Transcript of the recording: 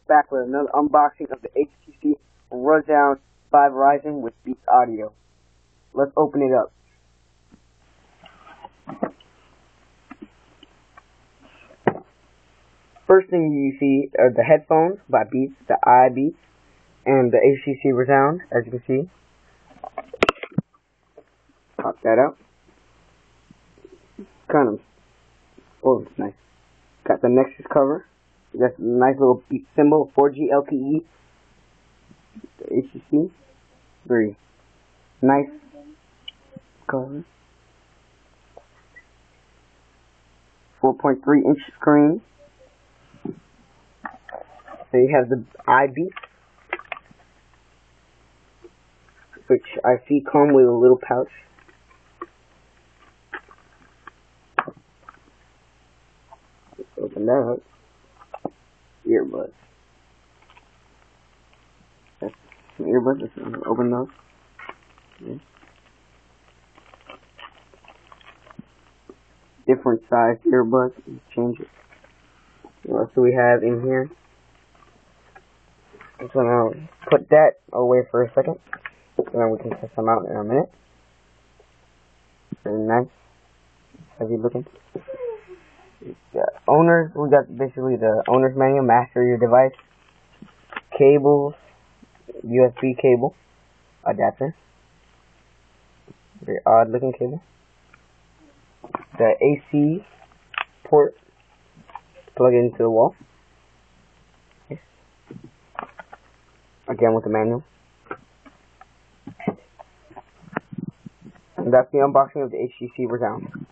back with another unboxing of the Htc Rezound by Verizon with Beats Audio. Let's open it up. First thing you see are the headphones by Beats, the iBeats, and the Htc Rezound, as you can see. Pop that out. Oh, it's nice. Got the Nexus cover. That's a nice little beat symbol, 4G LTE. The HTC. Very nice cover. 4.3-inch screen. So you have the iBeats, which I see come with a little pouch. Let's open that up. Earbuds. That's some earbuds. Let's open those. Okay. Different sized earbuds. Let's change it. What else do we have in here? I'm gonna put that away for a second, and then we can test them out in a minute. Very nice, heavy looking. Owners, we got basically the owner's manual, master your device, cables, USB cable, adapter, very odd looking cable, the AC port, plug it into the wall, again with the manual. And that's the unboxing of the HTC Rezound.